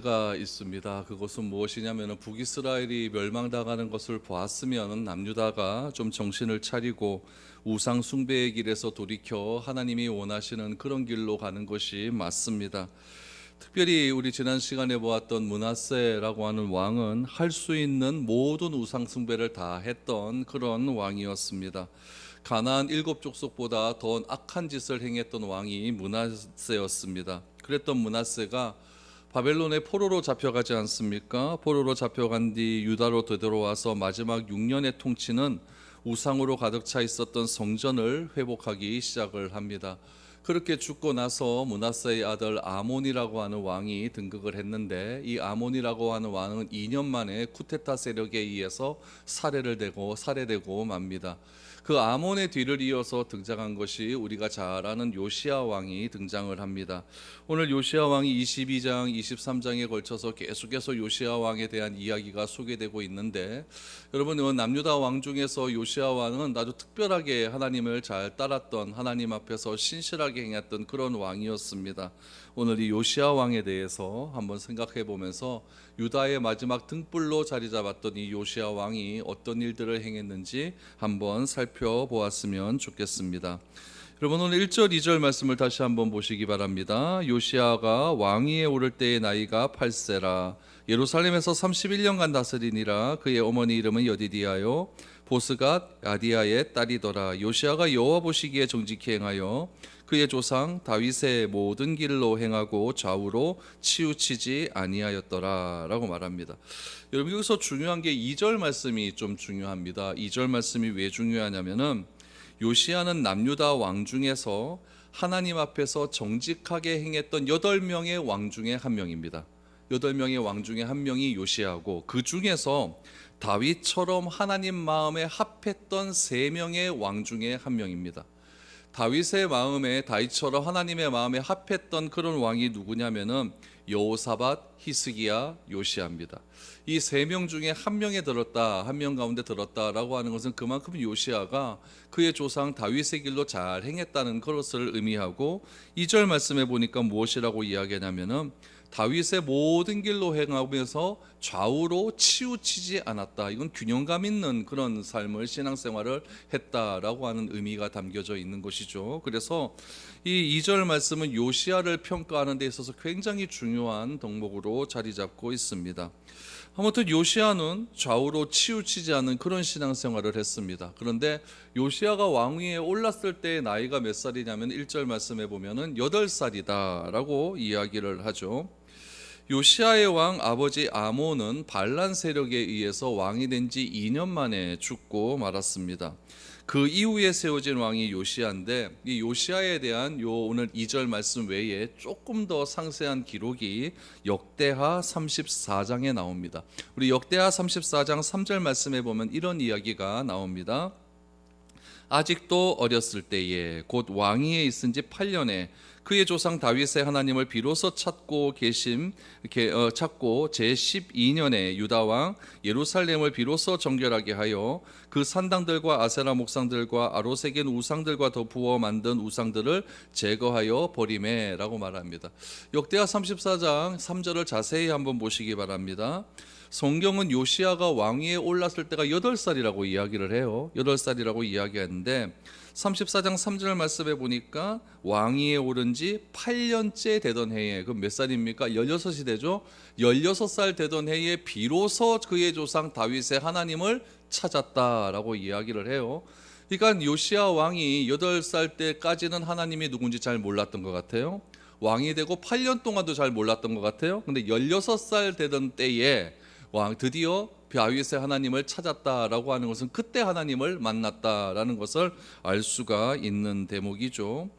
가 있습니다. 그것은 무엇이냐면 북이스라엘이 멸망당하는 것을 보았으면 남유다가 좀 정신을 차리고 우상 숭배의 길에서 돌이켜 하나님이 원하시는 그런 길로 가는 것이 맞습니다. 특별히 우리 지난 시간에 보았던 므낫세라고 하는 왕은 할 수 있는 모든 우상 숭배를 다 했던 그런 왕이었습니다. 가나안 7족속보다 더 악한 짓을 행했던 왕이 므낫세였습니다. 그랬던 므낫세가 바벨론의 포로로 잡혀가지 않습니까? 포로로 잡혀간 뒤 유다로 되돌아와서 마지막 6년의 통치는 우상으로 가득 차 있었던 성전을 회복하기 시작을 합니다. 그렇게 죽고 나서 므낫세의 아들 아몬이라고 하는 왕이 등극을 했는데, 이 아몬이라고 하는 왕은 2년 만에 쿠데타 세력에 의해서 살해되고 맙니다. 그 아몬의 뒤를 이어서 등장한 것이 우리가 잘 아는 요시야 왕이 등장을 합니다. 오늘 요시야 왕이 22장, 23장에 걸쳐서 계속해서 요시야 왕에 대한 이야기가 소개되고 있는데, 여러분, 남유다 왕 중에서 요시야 왕은 아주 특별하게 하나님을 잘 따랐던, 하나님 앞에서 신실하게 행했던 그런 왕이었습니다. 오늘 이 요시야 왕에 대해서 한번 생각해 보면서 유다의 마지막 등불로 자리 잡았던 이 요시야 왕이 어떤 일들을 행했는지 한번 살펴보았으면 좋겠습니다. 여러분, 오늘 1절 2절 말씀을 다시 한번 보시기 바랍니다. 요시야가 왕위에 오를 때의 나이가 8세라. 예루살렘에서 31년간 다스리니라. 그의 어머니 이름은 여디디아요 보스갓 아디아의 딸이더라. 요시야가 여호와 보시기에 정직히 행하여 그의 조상 다윗의 모든 길로 행하고 좌우로 치우치지 아니하였더라 라고 말합니다. 여러분, 여기서 중요한 게 2절 말씀이 좀 중요합니다. 2절 말씀이 왜 중요하냐면은 요시야는 남유다 왕 중에서 하나님 앞에서 정직하게 행했던 8명의 왕 중에 한 명입니다. 8명의 왕 중에 한 명이 요시야고, 그 중에서 다윗처럼 하나님 마음에 합했던 3명의 왕 중에 한 명입니다. 다윗의 마음에, 다윗처럼 하나님의 마음에 합했던 그런 왕이 누구냐면은 여호사밧, 히스기야, 요시야입니다. 이 3명 중에 한 명에 들었다, 한 명 가운데 들었다라고 하는 것은 그만큼 요시야가 그의 조상 다윗의 길로 잘 행했다는 것을 의미하고, 2절 말씀에 보니까 무엇이라고 이야기하냐면은 다윗의 모든 길로 행하면서 좌우로 치우치지 않았다. 이건 균형감 있는 그런 삶을, 신앙생활을 했다라고 하는 의미가 담겨져 있는 것이죠. 그래서 이 2절 말씀은 요시야를 평가하는 데 있어서 굉장히 중요한 덕목으로 자리 잡고 있습니다. 아무튼 요시야는 좌우로 치우치지 않는 그런 신앙생활을 했습니다. 그런데 요시야가 왕위에 올랐을 때의 나이가 몇 살이냐면 1절 말씀에 보면은 8살이다 라고 이야기를 하죠. 요시야의 왕 아버지 아몬은 반란 세력에 의해서 왕이 된 지 2년 만에 죽고 말았습니다. 그 이후에 세워진 왕이 요시야인데, 이 요시야에 대한 요 오늘 2절 말씀 외에 조금 더 상세한 기록이 역대하 34장에 나옵니다. 우리 역대하 34장 3절 말씀에 보면 이런 이야기가 나옵니다. 아직도 어렸을 때에 곧 왕위에 있은 지 8년에 그의 조상 다윗의 하나님을 비로소 찾고 제 12년에 유다 왕 예루살렘을 비로소 정결하게 하여 그 산당들과 아세라 목상들과 아로새긴 우상들과 더 부어 만든 우상들을 제거하여 버리매라고 말합니다. 역대하 34장 3절을 자세히 한번 보시기 바랍니다. 성경은 요시야가 왕위에 올랐을 때가 8살이라고 이야기를 해요. 8살이라고 이야기하는데 34장 3절 말씀에 보니까 왕위에 오른 지 8년째 되던 해에, 그럼 몇 살입니까? 16이 되죠. 16살 되던 해에 비로소 그의 조상 다윗의 하나님을 찾았다라고 이야기를 해요. 그러니까 요시야 왕이 8살 때까지는 하나님이 누군지 잘 몰랐던 것 같아요. 왕이 되고 8년 동안도 잘 몰랐던 것 같아요. 근데 16살 되던 때에 드디어 다윗의 하나님을 찾았다라고 하는 것은 그때 하나님을 만났다라는 것을 알 수가 있는 대목이죠.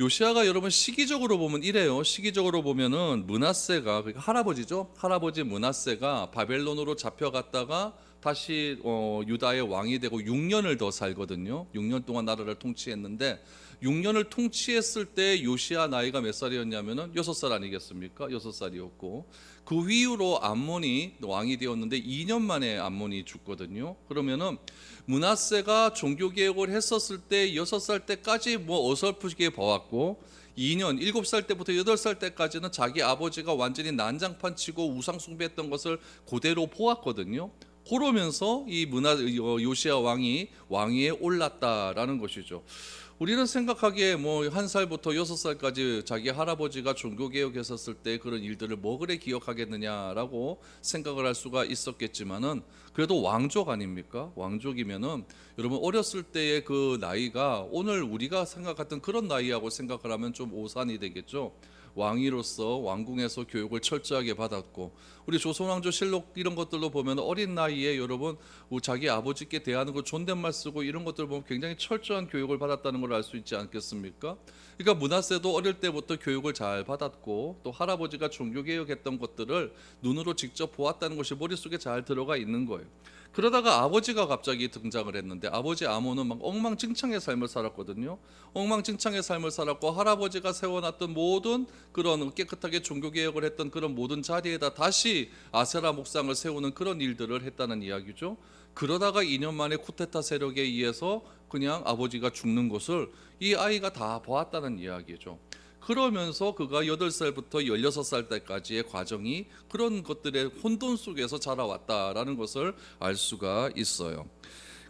요시야가 여러분 시기적으로 보면 이래요. 시기적으로 보면은 므낫세가, 그러니까 할아버지죠. 할아버지 므낫세가 바벨론으로 잡혀갔다가 다시 유다의 왕이 되고 6년을 더 살거든요. 6년 동안 나라를 통치했는데 6년을 통치했을 때 요시야 나이가 몇 살이었냐면은 6살 아니겠습니까? 6살이었고 그 이후로 암몬이 왕이 되었는데 2년 만에 암몬이 죽거든요. 그러면은 므낫세가 종교 개혁을 했었을 때 6살 때까지 뭐 어설프게 봐왔고 2년 7살 때부터 8살 때까지는 자기 아버지가 완전히 난장판 치고 우상 숭배했던 것을 그대로 보았거든요. 그러면서 이 요시야 왕이 왕위에 올랐다라는 것이죠. 우리는 생각하기에 뭐 1살부터 6살까지 자기 할아버지가 종교개혁했었을 때 그런 일들을 뭐 그래 기억하겠느냐라고 생각을 할 수가 있었겠지만은, 그래도 왕족 아닙니까? 왕족이면은 여러분 어렸을 때의 그 나이가 오늘 우리가 생각했던 그런 나이하고 생각을 하면 좀 오산이 되겠죠. 왕위로서 왕궁에서 교육을 철저하게 받았고, 우리 조선왕조실록 이런 것들로 보면 어린 나이에 여러분 자기 아버지께 대하는 거 존댓말 쓰고 이런 것들 보면 굉장히 철저한 교육을 받았다는 걸 알 수 있지 않겠습니까? 그러니까 므낫세도 어릴 때부터 교육을 잘 받았고, 또 할아버지가 종교개혁했던 것들을 눈으로 직접 보았다는 것이 머릿속에 잘 들어가 있는 거예요. 그러다가 아버지가 갑자기 등장을 했는데, 아버지 아모는 막 엉망진창의 삶을 살았거든요. 엉망진창의 삶을 살았고, 할아버지가 세워놨던 모든 그런 깨끗하게 종교개혁을 했던 그런 모든 자리에다 다시 아세라 목상을 세우는 그런 일들을 했다는 이야기죠. 그러다가 2년 만에 쿠데타 세력에 의해서 그냥 아버지가 죽는 것을 이 아이가 다 보았다는 이야기죠. 그러면서 그가 8살부터 16살 때까지의 과정이 그런 것들의 혼돈 속에서 자라왔다라는 것을 알 수가 있어요.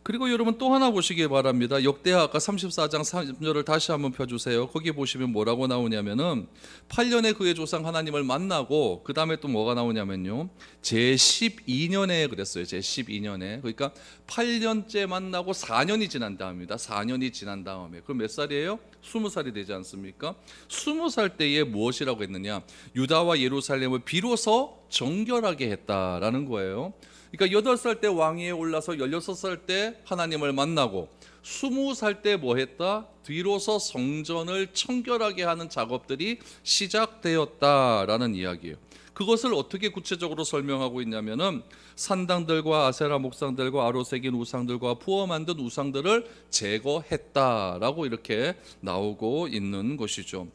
그리고 여러분 또 하나 보시기 바랍니다. 역대하 아까 34장 3절을 다시 한번 펴주세요. 거기 보시면 뭐라고 나오냐면은 8년에 그의 조상 하나님을 만나고, 그 다음에 또 뭐가 나오냐면요, 제12년에 그랬어요. 제12년에. 그러니까 8년째 만나고 4년이 지난 다음입니다. 4년이 지난 다음에. 그럼 몇 살이에요? 20살이 되지 않습니까? 20살 때에 무엇이라고 했느냐, 유다와 예루살렘을 비로소 정결하게 했다라는 거예요. 그러니까 8살 때 왕위에 올라서 16살 때 하나님을 만나고, 20살 때 뭐 했다? 뒤로서 성전을 청결하게 하는 작업들이 시작되었다라는 이야기예요. 그것을 어떻게 구체적으로 설명하고 있냐면은, 산당들과 아세라 목상들과 아로새긴 우상들과 부어 만든 우상들을 제거했다라고 이렇게 나오고 있는 것이죠.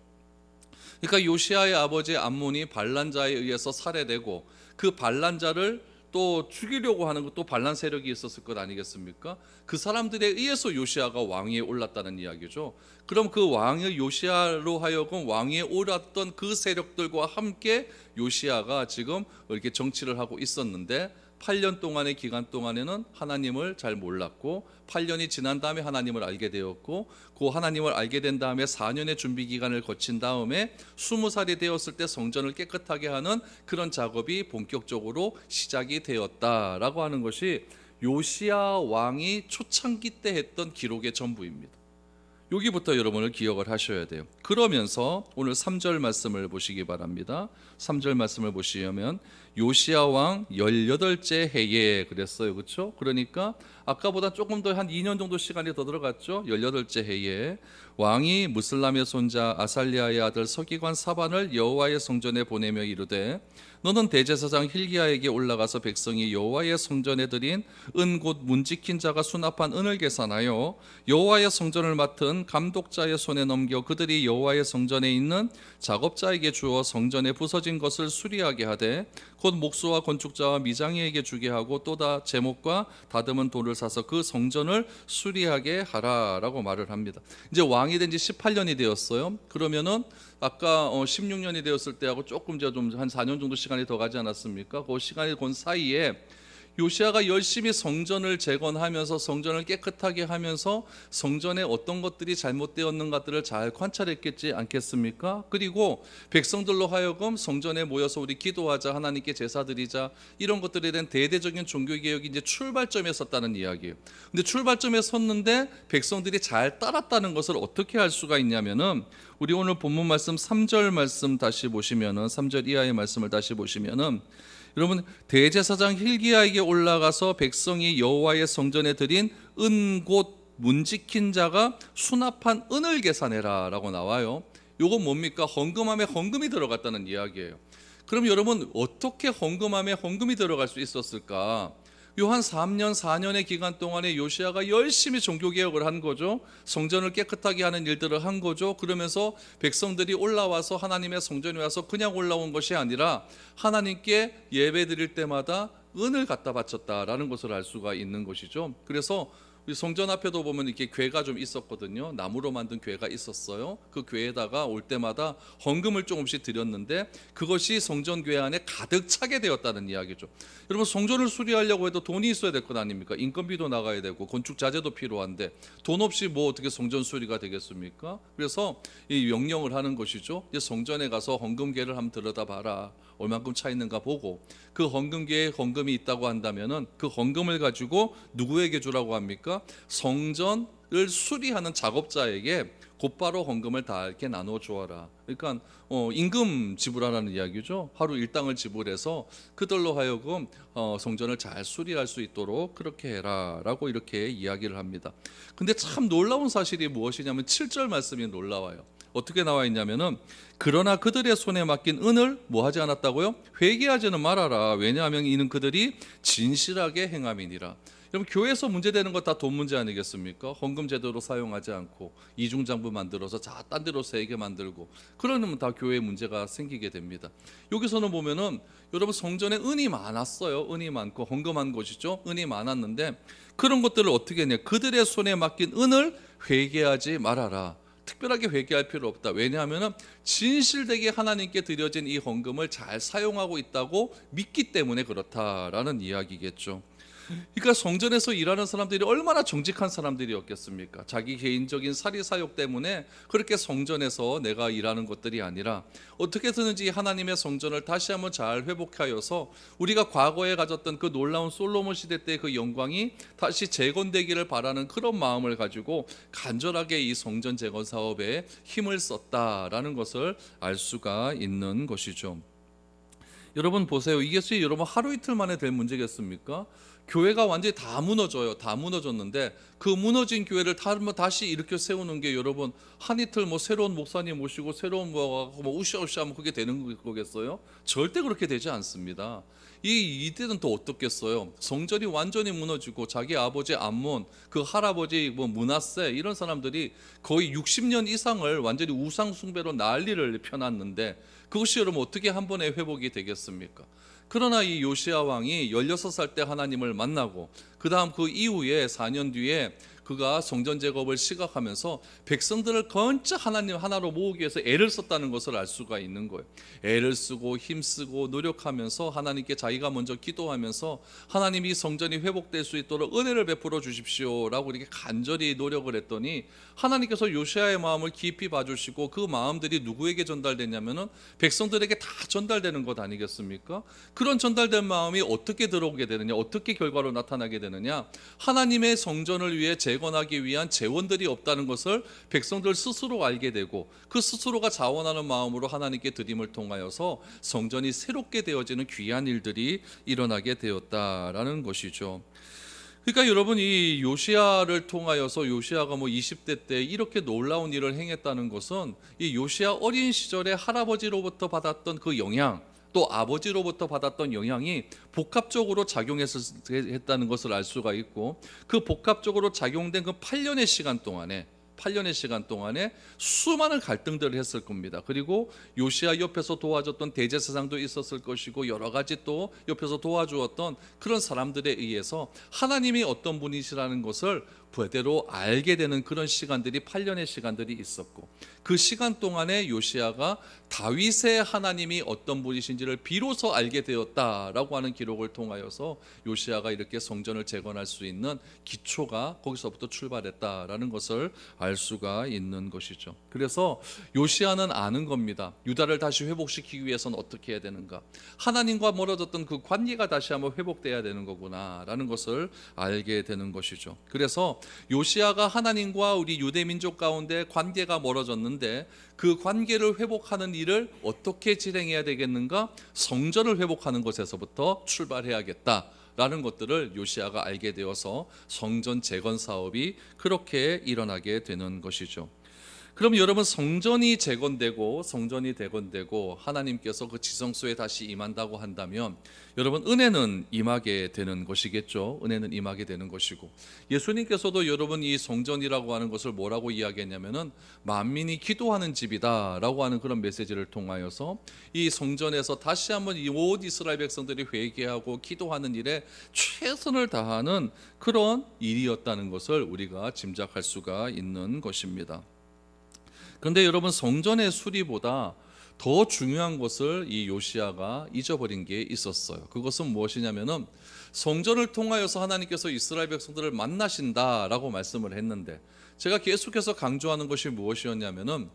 그러니까 요시아의 아버지 암몬이 반란자에 의해서 살해되고, 그 반란자를 또 죽이려고 하는 것도 반란 세력이 있었을 것 아니겠습니까? 그 사람들에 의해서 요시아가 왕위에 올랐다는 이야기죠. 그럼 그 왕의 요시아로 하여금 왕위에 올랐던 그 세력들과 함께 요시아가 지금 이렇게 정치를 하고 있었는데, 8년 동안의 기간 동안에는 하나님을 잘 몰랐고, 8년이 지난 다음에 하나님을 알게 되었고, 그 하나님을 알게 된 다음에 4년의 준비 기간을 거친 다음에 20살이 되었을 때 성전을 깨끗하게 하는 그런 작업이 본격적으로 시작이 되었다라고 하는 것이 요시아 왕이 초창기 때 했던 기록의 전부입니다. 여기부터 여러분을 기억을 하셔야 돼요. 그러면서 오늘 3절 말씀을 보시기 바랍니다. 3절 말씀을 보시면 요시야 왕 18째 해에 그랬어요. 그렇죠? 그러니까 아까보다 조금 더 한 2년 정도 시간이 더 들어갔죠. 18째 해에 왕이 무슬람의 손자 아살리아의 아들 서기관 사반을 여호와의 성전에 보내며 이르되, 너는 대제사장 힐기야에게 올라가서 백성이 여호와의 성전에 드린 은 곧 문지킨 자가 수납한 은을 계산하여 여호와의 성전을 맡은 감독자의 손에 넘겨 그들이 여호와의 성전에 있는 작업자에게 주어 성전에 부서진 것을 수리하게 하되, 곧 목수와 건축자와 미장이에게 주게 하고 또다 제목과 다듬은 돌을 사서 그 성전을 수리하게 하라라고 말을 합니다. 이제 왕이 된 지 18년이 되었어요. 그러면은 아까 16년이 되었을 때하고 조금 좀 한 4년 정도 시간이 더 가지 않았습니까? 그 시간이 건 사이에 요시아가 열심히 성전을 재건하면서 성전을 깨끗하게 하면서 성전에 어떤 것들이 잘못되었는 것들을 잘 관찰했겠지 않겠습니까? 그리고 백성들로 하여금 성전에 모여서 우리 기도하자, 하나님께 제사드리자, 이런 것들에 대한 대대적인 종교개혁이 이제 출발점에 섰다는 이야기예요. 근데 출발점에 섰는데 백성들이 잘 따랐다는 것을 어떻게 알 수가 있냐면은, 우리 오늘 본문 말씀 3절 말씀 다시 보시면은, 3절 이하의 말씀을 다시 보시면은, 여러분 대제사장 힐기야에게 올라가서 백성이 여호와의 성전에 드린 은 곧 문지킨 자가 수납한 은을 계산해라 라고 나와요. 요건 뭡니까? 헌금함에 헌금이 들어갔다는 이야기예요. 그럼 여러분 어떻게 헌금함에 헌금이 들어갈 수 있었을까? 요 한 3년 4년의 기간 동안에 요시아가 열심히 종교개혁을 한 거죠. 성전을 깨끗하게 하는 일들을 한 거죠. 그러면서 백성들이 올라와서 하나님의 성전에 와서 그냥 올라온 것이 아니라 하나님께 예배 드릴 때마다 은을 갖다 바쳤다라는 것을 알 수가 있는 것이죠. 그래서 우리 성전 앞에도 보면 이렇게 궤가 좀 있었거든요. 나무로 만든 궤가 있었어요. 그 궤에다가 올 때마다 헌금을 조금씩 드렸는데 그것이 성전 궤 안에 가득 차게 되었다는 이야기죠. 여러분, 성전을 수리하려고 해도 돈이 있어야 될 것 아닙니까? 인건비도 나가야 되고 건축 자재도 필요한데 돈 없이 뭐 어떻게 성전 수리가 되겠습니까? 그래서 이 명령을 하는 것이죠. 이제 성전에 가서 헌금궤를 한번 들여다봐라. 얼만큼 차 있는가 보고, 그 헌금궤에 헌금이 있다고 한다면은 그 헌금을 가지고 누구에게 주라고 합니까? 성전을 수리하는 작업자에게 곧바로 헌금을 다 이렇게 나눠 주어라. 그러니까 임금 지불하라는 이야기죠. 하루 일당을 지불해서 그들로 하여금 성전을 잘 수리할 수 있도록 그렇게 해라라고 이렇게 이야기를 합니다. 근데 참 놀라운 사실이 무엇이냐면 7절 말씀이 놀라워요. 어떻게 나와 있냐면은 그러나 그들의 손에 맡긴 은을 뭐 하지 않았다고요? 회개하지는 말아라. 왜냐하면 이는 그들이 진실하게 행함이니라. 여러분, 교회에서 문제되는 것 다 돈 문제 아니겠습니까? 헌금 제대로 사용하지 않고 이중장부 만들어서 딴 데로 세게 만들고 그러면 다 교회에 문제가 생기게 됩니다. 여기서는 보면은 여러분, 성전에 은이 많았어요. 은이 많고 헌금한 것이죠. 은이 많았는데 그런 것들을 어떻게 했냐? 그들의 손에 맡긴 은을 회개하지 말아라. 특별하게 회개할 필요 없다. 왜냐하면 진실되게 하나님께 드려진 이 헌금을 잘 사용하고 있다고 믿기 때문에 그렇다라는 이야기겠죠. 그러니까 성전에서 일하는 사람들이 얼마나 정직한 사람들이었겠습니까? 자기 개인적인 사리사욕 때문에 그렇게 성전에서 내가 일하는 것들이 아니라 어떻게 해서든지 하나님의 성전을 다시 한번 잘 회복하여서 우리가 과거에 가졌던 그 놀라운 솔로몬 시대 때 그 영광이 다시 재건되기를 바라는 그런 마음을 가지고 간절하게 이 성전 재건 사업에 힘을 썼다라는 것을 알 수가 있는 것이죠. 여러분 보세요. 이것이 여러분 하루 이틀 만에 될 문제겠습니까? 교회가 완전히 다 무너져요. 다 무너졌는데 그 무너진 교회를 다시 일으켜 세우는 게 여러분 한 이틀 뭐 새로운 목사님 모시고 새로운 뭐 우샤우샤하면 그게 되는 거겠어요? 절대 그렇게 되지 않습니다. 이때는 또 어떻겠어요? 성전이 완전히 무너지고 자기 아버지 암몬, 그 할아버지 뭐 므낫세 이런 사람들이 거의 60년 이상을 완전히 우상 숭배로 난리를 펴놨는데 그것이 여러분 어떻게 한 번에 회복이 되겠습니까? 그러나 이 요시야 왕이 16살 때 하나님을 만나고 그 다음 그 이후에 4년 뒤에 그가 성전 제업을 시작하면서 백성들을 건짜 하나님 하나로 모으기 위해서 애를 썼다는 것을 알 수가 있는 거예요. 애를 쓰고 힘쓰고 노력하면서 하나님께 자기가 먼저 기도하면서 하나님이 성전이 회복될 수 있도록 은혜를 베풀어 주십시오라고 이렇게 간절히 노력을 했더니 하나님께서 요시야의 마음을 깊이 봐주시고 그 마음들이 누구에게 전달됐냐면은 백성들에게 다 전달되는 것 아니겠습니까? 그런 전달된 마음이 어떻게 들어오게 되느냐, 어떻게 결과로 나타나게 되느냐, 하나님의 성전을 위해 재건하기 위한 재원들이 없다는 것을 백성들 스스로 알게 되고 그 스스로가 자원하는 마음으로 하나님께 드림을 통하여서 성전이 새롭게 되어지는 귀한 일들이 일어나게 되었다라는 것이죠. 그러니까 여러분, 이 요시야를 통하여서 요시야가 뭐 20대 때 이렇게 놀라운 일을 행했다는 것은 이 요시야 어린 시절에 할아버지로부터 받았던 그 영향, 또 아버지로부터 받았던 영향이 복합적으로 작용했다는 것을 알 수가 있고, 그 복합적으로 작용된 그 8년의 시간 동안에 수많은 갈등들을 했을 겁니다. 그리고 요시야 옆에서 도와줬던 대제사장도 있었을 것이고 여러 가지 또 옆에서 도와주었던 그런 사람들에 의해서 하나님이 어떤 분이시라는 것을 제대로 알게 되는 그런 시간들이 8년의 시간들이 있었고, 그 시간 동안에 요시야가 다윗의 하나님이 어떤 분이신지를 비로소 알게 되었다라고 하는 기록을 통하여서 요시야가 이렇게 성전을 재건할 수 있는 기초가 거기서부터 출발했다라는 것을 알 수가 있는 것이죠. 그래서 요시야는 아는 겁니다. 유다를 다시 회복시키기 위해서는 어떻게 해야 되는가, 하나님과 멀어졌던 그 관계가 다시 한번 회복돼야 되는 거구나라는 것을 알게 되는 것이죠. 그래서 요시야가 하나님과 우리 유대 민족 가운데 관계가 멀어졌는데 그 관계를 회복하는 일을 어떻게 진행해야 되겠는가? 성전을 회복하는 것에서부터 출발해야겠다라는 것들을 요시야가 알게 되어서 성전 재건 사업이 그렇게 일어나게 되는 것이죠. 그럼 여러분, 성전이 재건되고 성전이 대건되고 하나님께서 그 지성소에 다시 임한다고 한다면 여러분, 은혜는 임하게 되는 것이겠죠. 은혜는 임하게 되는 것이고, 예수님께서도 여러분 이 성전이라고 하는 것을 뭐라고 이야기했냐면은 만민이 기도하는 집이다라고 하는 그런 메시지를 통하여서 이 성전에서 다시 한번 이 온 이스라엘 백성들이 회개하고 기도하는 일에 최선을 다하는 그런 일이었다는 것을 우리가 짐작할 수가 있는 것입니다. 그런데 여러분, 성전의 수리보다 더 중요한 것을 이 요시야가 잊어버린 게 있었어요. 그것은 무엇이냐면은 성전을 통하여서 하나님께서 이스라엘 백성들을 만나신다라고 말씀을 했는데, 제가 계속해서 강조하는 것이 무엇이었냐면은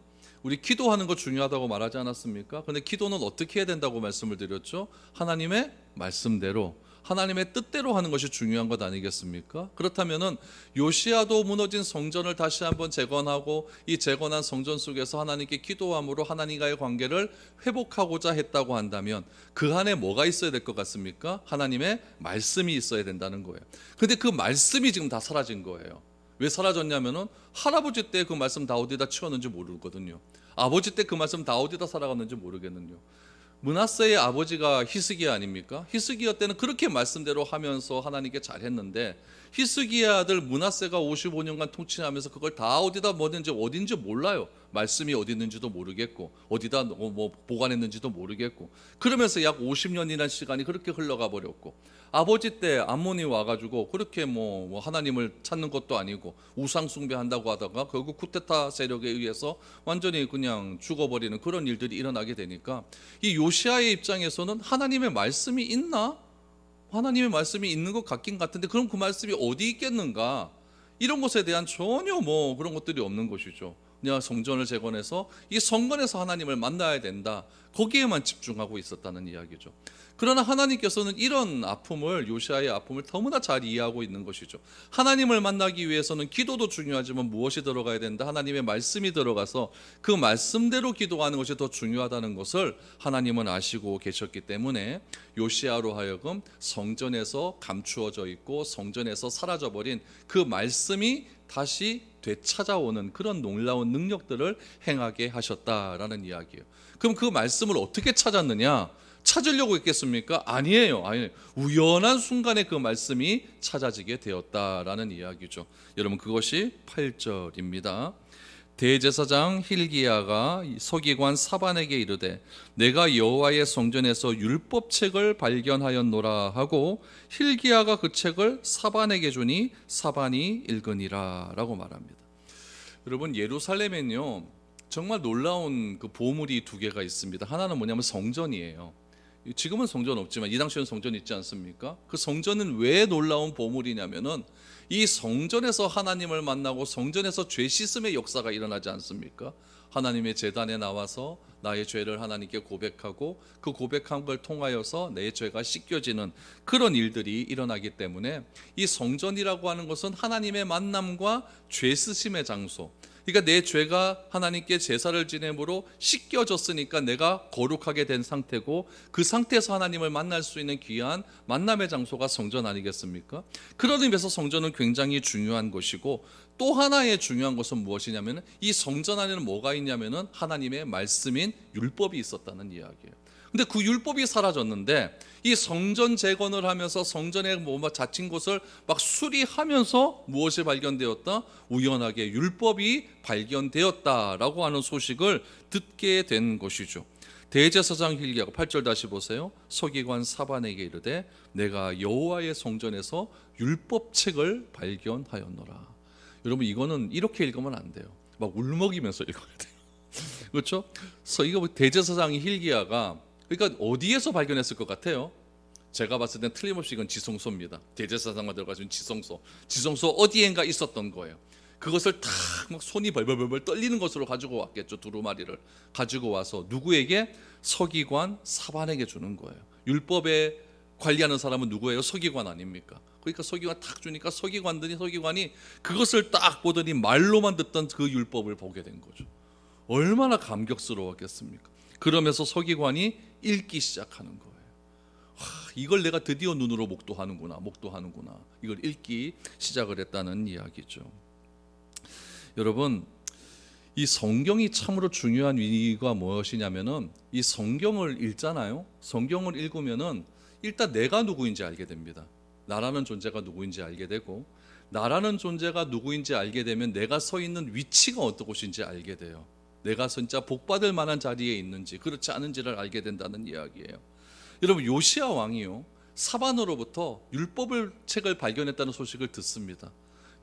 우리 기도하는 거 중요하다고 말하지 않았습니까? 근데 기도는 어떻게 해야 된다고 말씀을 드렸죠? 하나님의 말씀대로, 하나님의 뜻대로 하는 것이 중요한 것 아니겠습니까? 그렇다면은 요시야도 무너진 성전을 다시 한번 재건하고 이 재건한 성전 속에서 하나님께 기도함으로 하나님과의 관계를 회복하고자 했다고 한다면 그 안에 뭐가 있어야 될 것 같습니까? 하나님의 말씀이 있어야 된다는 거예요. 근데 그 말씀이 지금 다 사라진 거예요. 왜 사라졌냐면은 할아버지 때 그 말씀 다 어디다 치웠는지 모르거든요. 아버지 때 그 말씀 다 어디다 살아갔는지 모르겠는요. 므낫세의 아버지가 히스기야 아닙니까? 히스기야 때는 그렇게 말씀대로 하면서 하나님께 잘했는데, 히스기야 아들 므낫세가 55년간 통치하면서 그걸 다 어디다 뭐든지 어딘지 몰라요. 말씀이 어디 있는지도 모르겠고 어디다 뭐 보관했는지도 모르겠고, 그러면서 약 50년이라는 시간이 그렇게 흘러가 버렸고, 아버지 때 암몬이 와가지고 그렇게 뭐 하나님을 찾는 것도 아니고 우상 숭배한다고 하다가 결국 쿠데타 세력에 의해서 완전히 그냥 죽어버리는 그런 일들이 일어나게 되니까, 이 요시아의 입장에서는 하나님의 말씀이 있나? 하나님의 말씀이 있는 것 같긴 같은데 그럼 그 말씀이 어디 있겠는가? 이런 것에 대한 전혀 뭐 그런 것들이 없는 것이죠. 그냥 성전을 재건해서 이 성전에서 하나님을 만나야 된다, 거기에만 집중하고 있었다는 이야기죠. 그러나 하나님께서는 이런 아픔을, 요시아의 아픔을 너무나 잘 이해하고 있는 것이죠. 하나님을 만나기 위해서는 기도도 중요하지만 무엇이 들어가야 된다? 하나님의 말씀이 들어가서 그 말씀대로 기도하는 것이 더 중요하다는 것을 하나님은 아시고 계셨기 때문에 요시아로 하여금 성전에서 감추어져 있고 성전에서 사라져버린 그 말씀이 다시 되찾아오는 그런 놀라운 능력들을 행하게 하셨다라는 이야기예요. 그럼 그 말씀을 어떻게 찾았느냐? 찾으려고 했겠습니까? 아니에요. 우연한 순간에 그 말씀이 찾아지게 되었다라는 이야기죠. 여러분, 그것이 8절입니다. 대제사장 힐기야가 서기관 사반에게 이르되 내가 여호와의 성전에서 율법책을 발견하였노라 하고 힐기야가 그 책을 사반에게 주니 사반이 읽으니라 라고 말합니다. 여러분, 예루살렘엔요 정말 놀라운 그 보물이 두 개가 있습니다. 하나는 뭐냐면 성전이에요. 지금은 성전 없지만 이 당시에는 성전이 있지 않습니까? 그 성전은 왜 놀라운 보물이냐면은 이 성전에서 하나님을 만나고 성전에서 죄 씻음의 역사가 일어나지 않습니까? 하나님의 제단에 나와서 나의 죄를 하나님께 고백하고 그 고백한 걸 통하여서 내 죄가 씻겨지는 그런 일들이 일어나기 때문에 이 성전이라고 하는 것은 하나님의 만남과 죄 씻음의 장소, 그러니까 내 죄가 하나님께 제사를 지냄으로 씻겨졌으니까 내가 거룩하게 된 상태고 그 상태에서 하나님을 만날 수 있는 귀한 만남의 장소가 성전 아니겠습니까? 그런 의미에서 성전은 굉장히 중요한 것이고, 또 하나의 중요한 것은 무엇이냐면 이 성전 안에는 뭐가 있냐면은 하나님의 말씀인 율법이 있었다는 이야기예요. 근데 그 율법이 사라졌는데 이 성전 재건을 하면서 성전의 자친 곳을 막 수리하면서 무엇이 발견되었다? 우연하게 율법이 발견되었다라고 하는 소식을 듣게 된 것이죠. 대제사장 힐기야가 8절 다시 보세요. 서기관 사반에게 이르되 내가 여호와의 성전에서 율법책을 발견하였노라. 여러분, 이거는 이렇게 읽으면 안 돼요. 막 울먹이면서 읽어야 돼요. 그렇죠? 이거 대제사장이 힐기야가 그러니까 어디에서 발견했을 것 같아요? 제가 봤을 땐 틀림없이 이건 지성소입니다. 대제사장과 들어가신 지성소 어디엔가 있었던 거예요. 그것을 탁 막 손이 벌벌벌 떨리는 것으로 가지고 왔겠죠. 두루마리를 가지고 와서 누구에게? 서기관 사반에게 주는 거예요. 율법에 관리하는 사람은 누구예요? 서기관 아닙니까? 그러니까 서기관 탁 주니까 서기관이 그것을 딱 보더니 말로만 듣던 그 율법을 보게 된 거죠. 얼마나 감격스러웠겠습니까? 그러면서 서기관이 읽기 시작하는 거예요. 이걸 내가 드디어 눈으로 목도하는구나. 이걸 읽기 시작을 했다는 이야기죠. 여러분, 이 성경이 참으로 중요한 이유가 무엇이냐면은 이 성경을 읽잖아요. 성경을 읽으면은 일단 내가 누구인지 알게 됩니다. 나라는 존재가 누구인지 알게 되고, 나라는 존재가 누구인지 알게 되면 내가 서 있는 위치가 어떤 곳인지 알게 돼요. 내가 진짜 복받을 만한 자리에 있는지 그렇지 않은지를 알게 된다는 이야기예요. 여러분, 요시야 왕이요, 사반으로부터 율법을 책을 발견했다는 소식을 듣습니다.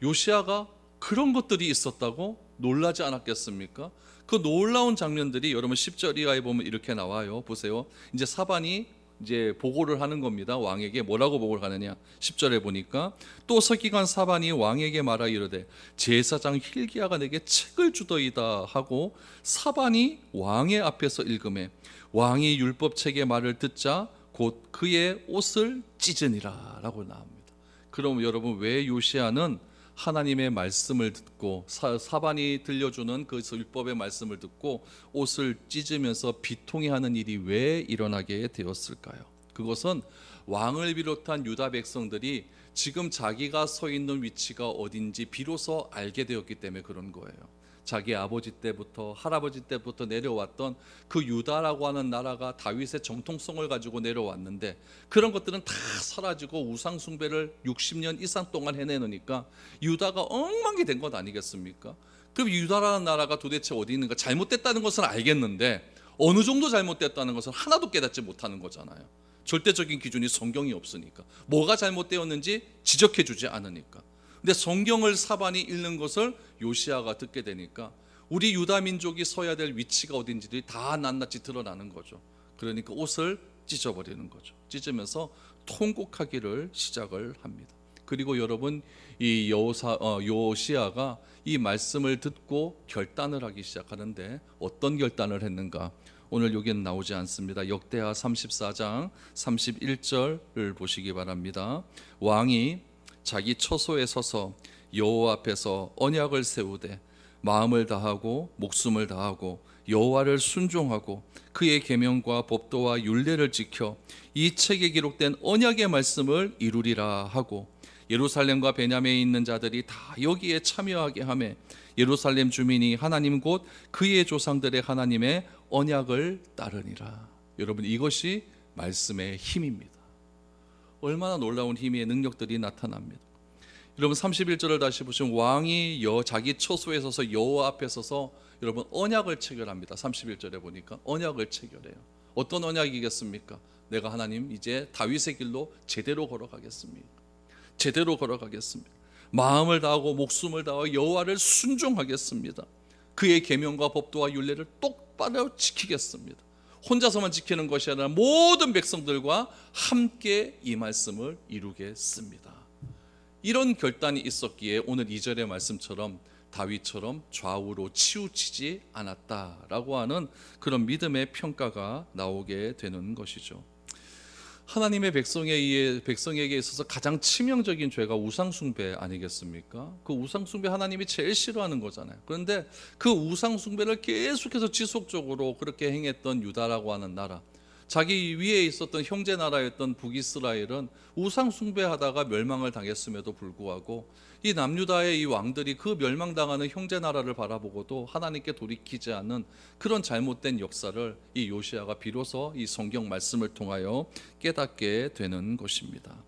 요시야가 그런 것들이 있었다고 놀라지 않았겠습니까? 그 놀라운 장면들이 여러분 10절 이하에 보면 이렇게 나와요. 보세요. 이제 사반이 이제 보고를 하는 겁니다. 왕에게 뭐라고 보고를 하느냐? 10절에 보니까 또 서기관 사반이 왕에게 말하 이르되 제사장 힐기야가 내게 책을 주더이다 하고, 사반이 왕의 앞에서 읽음에 왕이 율법 책의 말을 듣자 곧 그의 옷을 찢으니라 라고 나옵니다. 그럼 여러분, 왜 요시야는 하나님의 말씀을 듣고 사반이 들려주는 그 율법의 말씀을 듣고 옷을 찢으면서 비통해하는 일이 왜 일어나게 되었을까요? 그것은 왕을 비롯한 유다 백성들이 지금 자기가 서 있는 위치가 어딘지 비로소 알게 되었기 때문에 그런 거예요. 자기 아버지 때부터 할아버지 때부터 내려왔던 그 유다라고 하는 나라가 다윗의 정통성을 가지고 내려왔는데, 그런 것들은 다 사라지고 우상 숭배를 60년 이상 동안 해내니까 유다가 엉망이 된 것 아니겠습니까? 그럼 유다라는 나라가 도대체 어디 있는가? 잘못됐다는 것은 알겠는데 어느 정도 잘못됐다는 것은 하나도 깨닫지 못하는 거잖아요. 절대적인 기준이 성경이 없으니까, 뭐가 잘못되었는지 지적해 주지 않으니까. 근데 성경을 사반이 읽는 것을 요시야가 듣게 되니까 우리 유다 민족이 서야 될 위치가 어딘지들이 다 낱낱이 드러나는 거죠. 그러니까 옷을 찢어버리는 거죠. 찢으면서 통곡하기를 시작을 합니다. 그리고 여러분, 이 요시야가 이 말씀을 듣고 결단을 하기 시작하는데 어떤 결단을 했는가? 오늘 여기는 나오지 않습니다. 역대하 34장 31절을 보시기 바랍니다. 왕이 자기 처소에 서서 여호와 앞에서 언약을 세우되 마음을 다하고 목숨을 다하고 여호와를 순종하고 그의 계명과 법도와 율례를 지켜 이 책에 기록된 언약의 말씀을 이루리라 하고, 예루살렘과 베냐민에 있는 자들이 다 여기에 참여하게 하며 예루살렘 주민이 하나님 곧 그의 조상들의 하나님의 언약을 따르니라. 여러분, 이것이 말씀의 힘입니다. 얼마나 놀라운 힘의 능력들이 나타납니다. 여러분, 31절을 다시 보시면 왕이 자기 처소에 서서 여호와 앞에 서서 여러분 언약을 체결합니다. 31절에 보니까 언약을 체결해요. 어떤 언약이겠습니까? 내가 하나님 이제 다윗의 길로 제대로 걸어가겠습니다. 제대로 걸어가겠습니다. 마음을 다하고 목숨을 다하고 여호와를 순종하겠습니다. 그의 계명과 법도와 율례를 똑바로 지키겠습니다. 혼자서만 지키는 것이 아니라 모든 백성들과 함께 이 말씀을 이루겠습니다. 이런 결단이 있었기에 오늘 2절의 말씀처럼 다윗처럼 좌우로 치우치지 않았다라고 하는 그런 믿음의 평가가 나오게 되는 것이죠. 하나님의 백성에게 있어서 가장 치명적인 죄가 우상숭배 아니겠습니까? 그 우상숭배 하나님이 제일 싫어하는 거잖아요. 그런데 그 우상숭배를 계속해서 지속적으로 그렇게 행했던 유다라고 하는 나라, 자기 위에 있었던 형제 나라였던 북이스라엘은 우상숭배하다가 멸망을 당했음에도 불구하고 이 남유다의 이 왕들이 그 멸망당하는 형제 나라를 바라보고도 하나님께 돌이키지 않는 그런 잘못된 역사를 이 요시야가 비로소 이 성경 말씀을 통하여 깨닫게 되는 것입니다.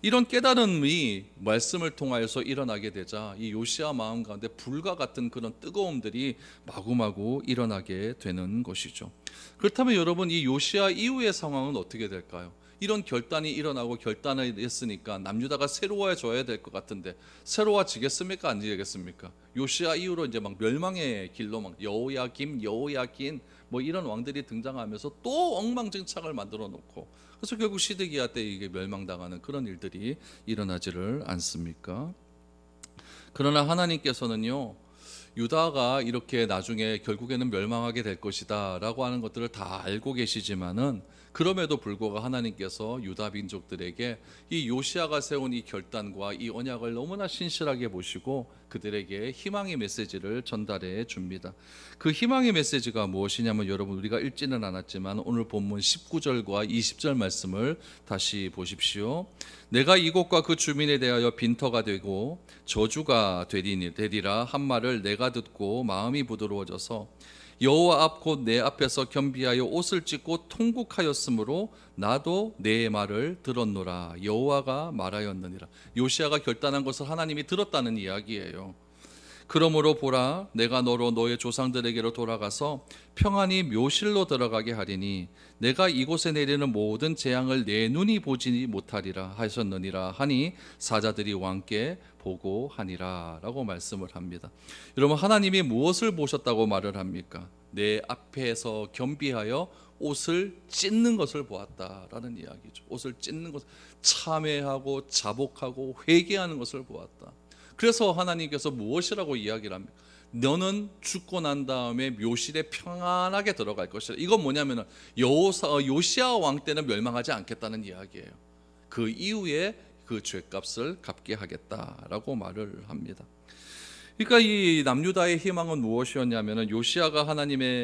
이런 깨달음이 말씀을 통하여서 일어나게 되자 이 요시야 마음 가운데 불과 같은 그런 뜨거움들이 마구마구 일어나게 되는 것이죠. 그렇다면 여러분, 이 요시야 이후의 상황은 어떻게 될까요? 이런 결단이 일어나고 결단을 했으니까 남유다가 새로워져야 될 것 같은데 새로워지겠습니까? 안 되겠습니까? 요시야 이후로 이제 막 멸망의 길로 막 여호야김 뭐 이런 왕들이 등장하면서 또 엉망진창을 만들어 놓고, 그래서 결국 시드기야 때 이게 멸망당하는 그런 일들이 일어나지를 않습니까? 그러나 하나님께서는요, 유다가 이렇게 나중에 결국에는 멸망하게 될 것이다 라고 하는 것들을 다 알고 계시지만은 그럼에도 불구하고 하나님께서 유다 민족들에게 이 요시야가 세운 이 결단과 이 언약을 너무나 신실하게 보시고 그들에게 희망의 메시지를 전달해 줍니다. 그 희망의 메시지가 무엇이냐면, 여러분 우리가 읽지는 않았지만 오늘 본문 19절과 20절 말씀을 다시 보십시오. 내가 이곳과 그 주민에 대하여 빈터가 되고 저주가 되리라 한 말을 내가 내가 듣고 마음이 부드러워져서 여호와 앞 곧 내 앞에서 겸비하여 옷을 찢고 통곡하였으므로 나도 내 말을 들었노라. 여호와가 말하였느니라. 요시야가 결단한 것을 하나님이 들었다는 이야기예요. 그러므로 보라, 내가 너로 너의 조상들에게로 돌아가서 평안히 묘실로 들어가게 하리니 내가 이곳에 내리는 모든 재앙을 내 눈이 보지 못하리라 하셨느니라 하니 사자들이 왕께 보고하니라 라고 말씀을 합니다. 여러분, 하나님이 무엇을 보셨다고 말을 합니까? 내 앞에서 겸비하여 옷을 찢는 것을 보았다라는 이야기죠. 옷을 찢는 것, 참회하고 자복하고 회개하는 것을 보았다. 그래서 하나님께서 무엇이라고 이야기를 합니까? 너는 죽고 난 다음에 묘실에 평안하게 들어갈 것이라. 이건 뭐냐면은 요시야 왕 때는 멸망하지 않겠다는 이야기예요. 그 이후에 그 죄값을 갚게 하겠다라고 말을 합니다. 그러니까 이 남유다의 희망은 무엇이었냐면은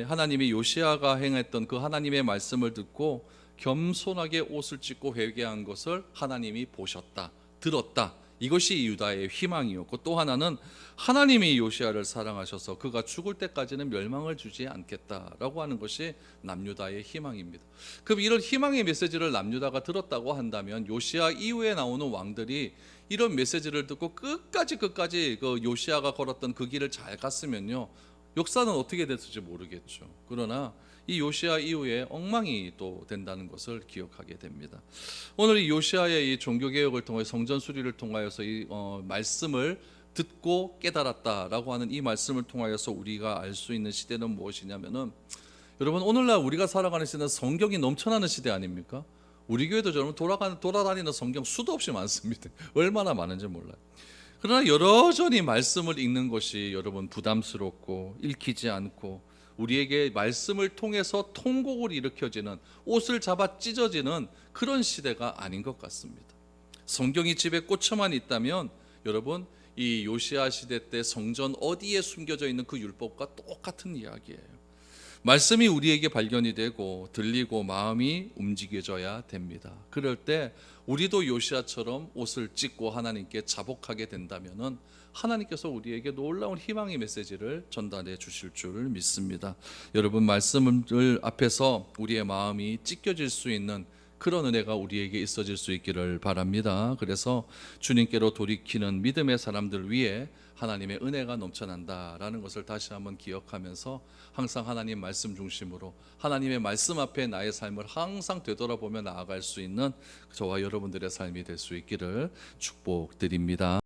하나님이 요시야가 행했던 그 하나님의 말씀을 듣고 겸손하게 옷을 찢고 회개한 것을 하나님이 보셨다, 들었다. 이것이 유다의 희망이었고, 또 하나는 하나님이 요시야를 사랑하셔서 그가 죽을 때까지는 멸망을 주지 않겠다라고 하는 것이 남유다의 희망입니다. 그럼 이런 희망의 메시지를 남유다가 들었다고 한다면 요시야 이후에 나오는 왕들이 이런 메시지를 듣고 끝까지 그 요시야가 걸었던 그 길을 잘 갔으면요, 역사는 어떻게 됐을지 모르겠죠. 그러나 이 요시야 이후에 엉망이 또 된다는 것을 기억하게 됩니다. 오늘 이 요시야의 이 종교개혁을 통해 성전 수리를 통하여서 이 말씀을 듣고 깨달았다라고 하는 이 말씀을 통하여서 우리가 알 수 있는 시대는 무엇이냐면은, 여러분, 오늘날 우리가 살아가는 시대는 성경이 넘쳐나는 시대 아닙니까? 우리 교회도 여러분 돌아다니는 성경 수도 없이 많습니다. 얼마나 많은지 몰라요. 그러나 여러저리 말씀을 읽는 것이 여러분 부담스럽고 읽히지 않고 우리에게 말씀을 통해서 통곡을 일으켜지는, 옷을 잡아 찢어지는 그런 시대가 아닌 것 같습니다. 성경이 집에 꽂혀만 있다면 여러분, 이 요시야 시대 때 성전 어디에 숨겨져 있는 그 율법과 똑같은 이야기예요. 말씀이 우리에게 발견이 되고 들리고 마음이 움직여져야 됩니다. 그럴 때 우리도 요시야처럼 옷을 찢고 하나님께 자복하게 된다면은 하나님께서 우리에게 놀라운 희망의 메시지를 전달해 주실 줄 믿습니다. 여러분, 말씀을 앞에서 우리의 마음이 찢겨질 수 있는 그런 은혜가 우리에게 있어질 수 있기를 바랍니다. 그래서 주님께로 돌이키는 믿음의 사람들 위해 하나님의 은혜가 넘쳐난다라는 것을 다시 한번 기억하면서 항상 하나님 말씀 중심으로 하나님의 말씀 앞에 나의 삶을 항상 되돌아보며 나아갈 수 있는 저와 여러분들의 삶이 될 수 있기를 축복드립니다.